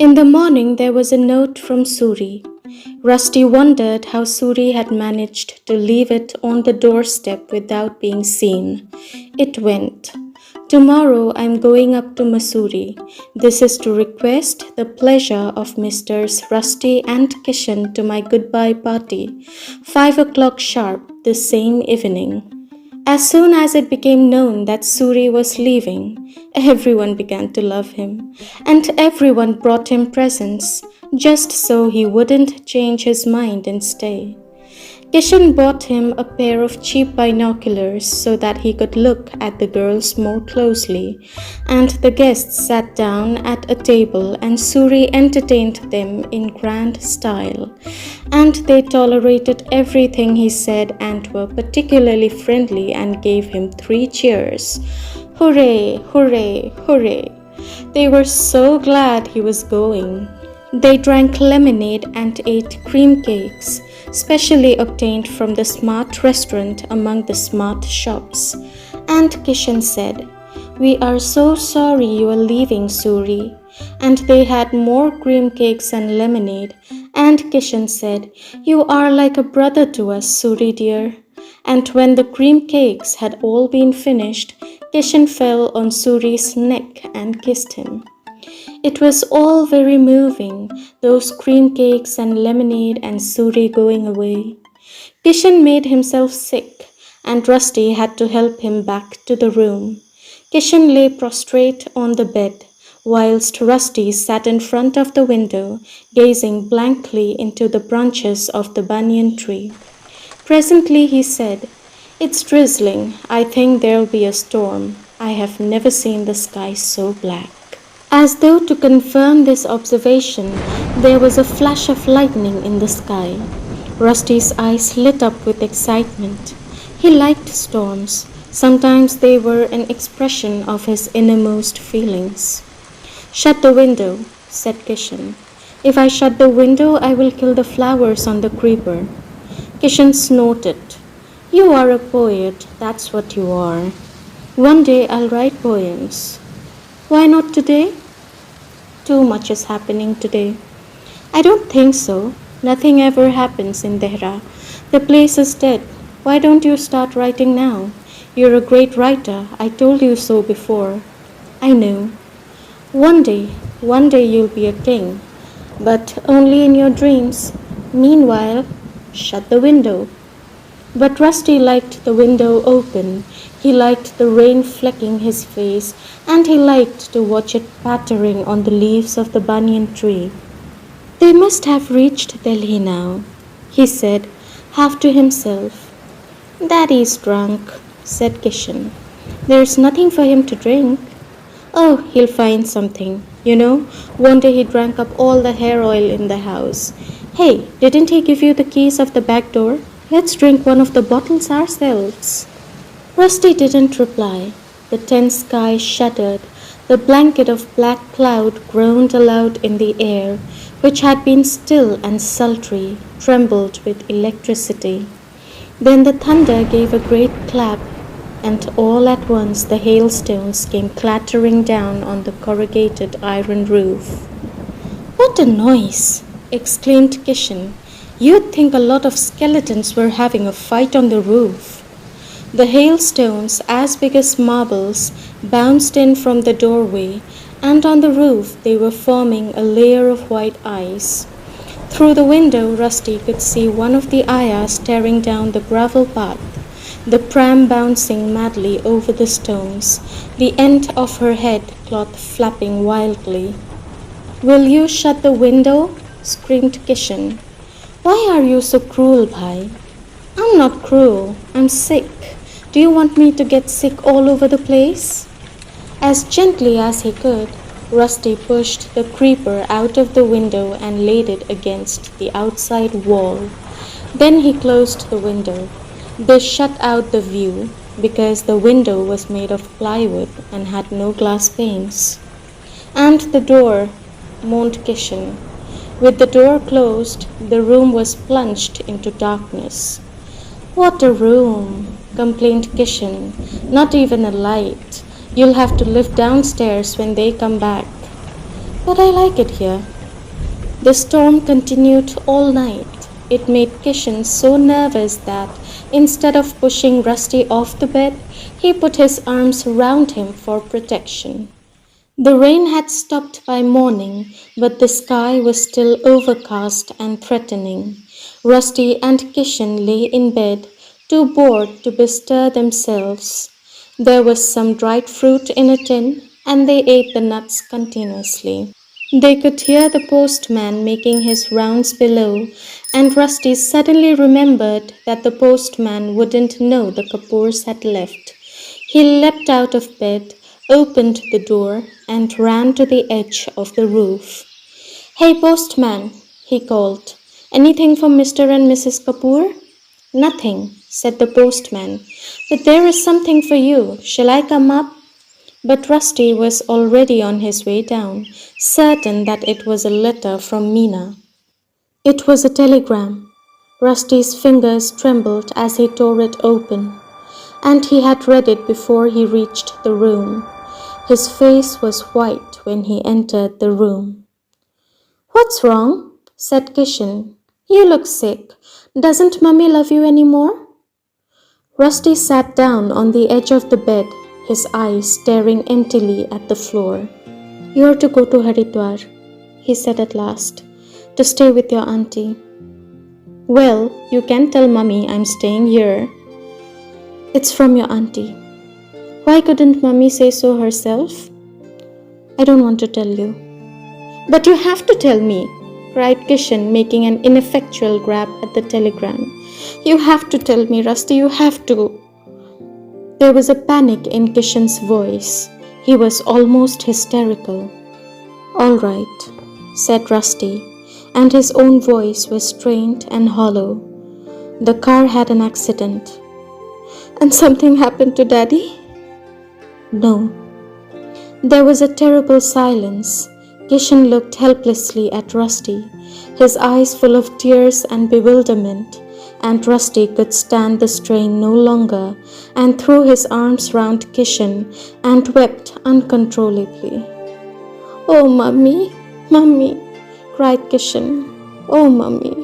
In the morning, there was a note from Suri. Rusty wondered how Suri had managed to leave it on the doorstep without being seen. It went, "Tomorrow I'm going up to Missouri. This is to request the pleasure of Misters Rusty and Kishan to my goodbye party, 5 o'clock sharp the same evening." As soon as it became known that Suri was leaving, everyone began to love him, and everyone brought him presents, just so he wouldn't change his mind and stay. Kishan bought him a pair of cheap binoculars so that he could look at the girls more closely, and the guests sat down at a table and Suri entertained them in grand style, and they tolerated everything he said and were particularly friendly and gave him 3 cheers. Hooray, hooray, hooray! They were so glad he was going. They drank lemonade and ate cream cakes, specially obtained from the smart restaurant among the smart shops. And Kishan said, "We are so sorry you are leaving, Suri." And they had more cream cakes and lemonade. And Kishan said, "You are like a brother to us, Suri dear." And when the cream cakes had all been finished, Kishan fell on Suri's neck and kissed him. It was all very moving, those cream cakes and lemonade and Suri going away. Kishan made himself sick, and Rusty had to help him back to the room. Kishan lay prostrate on the bed, whilst Rusty sat in front of the window, gazing blankly into the branches of the banyan tree. Presently he said, "It's drizzling. I think there'll be a storm. I have never seen the sky so black." As though to confirm this observation, there was a flash of lightning in the sky. Rusty's eyes lit up with excitement. He liked storms. Sometimes they were an expression of his innermost feelings. "Shut the window," said Kishan. "If I shut the window, I will kill the flowers on the creeper." Kishan snorted. "You are a poet, that's what you are. One day I'll write poems." "Why not today?" "Too much is happening today." "I don't think so. Nothing ever happens in Dehra. The place is dead. Why don't you start writing now? You're a great writer. I told you so before." "I know. One day you'll be a king, but only in your dreams. Meanwhile, shut the window." But Rusty liked the window open. He liked the rain flecking his face, and he liked to watch it pattering on the leaves of the banyan tree. "They must have reached Delhi now," he said, half to himself. "Daddy's drunk," said Kishan. "There's nothing for him to drink." "Oh, he'll find something. You know, one day he drank up all the hair oil in the house. Hey, didn't he give you the keys of the back door? Let's drink one of the bottles ourselves." Rusty didn't reply. The tense sky shuddered. The blanket of black cloud groaned aloud in the air, which had been still and sultry, trembled with electricity. Then the thunder gave a great clap, and all at once the hailstones came clattering down on the corrugated iron roof. "What a noise!" exclaimed Kishan. "You'd think a lot of skeletons were having a fight on the roof." The hailstones, as big as marbles, bounced in from the doorway, and on the roof they were forming a layer of white ice. Through the window, Rusty could see one of the ayahs staring down the gravel path, the pram bouncing madly over the stones, the end of her head cloth flapping wildly. "Will you shut the window?" screamed Kishan. "Why are you so cruel, Bhai?" "I'm not cruel. I'm sick. Do you want me to get sick all over the place?" As gently as he could, Rusty pushed the creeper out of the window and laid it against the outside wall. Then he closed the window. This shut out the view, because the window was made of plywood and had no glass panes. "And the door," moaned Kishan. With the door closed, the room was plunged into darkness. "What a room!" complained Kishan. "Not even a light. You'll have to live downstairs when they come back." But I like it here. The storm continued all night. It made Kishan so nervous that instead of pushing Rusty off the bed, he put his arms around him for protection. The rain had stopped by morning, but the sky was still overcast and threatening. Rusty and Kishan lay in bed, too bored to bestir themselves. There was some dried fruit in a tin, and they ate the nuts continuously. They could hear the postman making his rounds below, and Rusty suddenly remembered that the postman wouldn't know the Kapoors had left. He leapt out of bed, opened the door, and ran to the edge of the roof. "Hey, postman," he called. "Anything for Mr. and Mrs. Kapoor?" "Nothing," said the postman, "but there is something for you. Shall I come up?" But Rusty was already on his way down, certain that it was a letter from Meena. It was a telegram. Rusty's fingers trembled as he tore it open, and he had read it before he reached the room. His face was white when he entered the room. "What's wrong?" said Kishan. "You look sick. Doesn't Mummy love you any more?" Rusty sat down on the edge of the bed, his eyes staring emptily at the floor. "You're to go to Haridwar," he said at last, "to stay with your auntie." "Well, you can tell Mummy I'm staying here." "It's from your auntie." "Why couldn't Mummy say so herself?" "I don't want to tell you." "But you have to tell me," cried Kishan, making an ineffectual grab at the telegram. "You have to tell me, Rusty, you have to." There was a panic in Kishan's voice. He was almost hysterical. "All right," said Rusty, and his own voice was strained and hollow. "The car had an accident." "And something happened to Daddy?" "No." There was a terrible silence. Kishan looked helplessly at Rusty, his eyes full of tears and bewilderment, and Rusty could stand the strain no longer and threw his arms round Kishan and wept uncontrollably. "Oh, Mummy, Mummy," cried Kishan. "Oh, Mummy."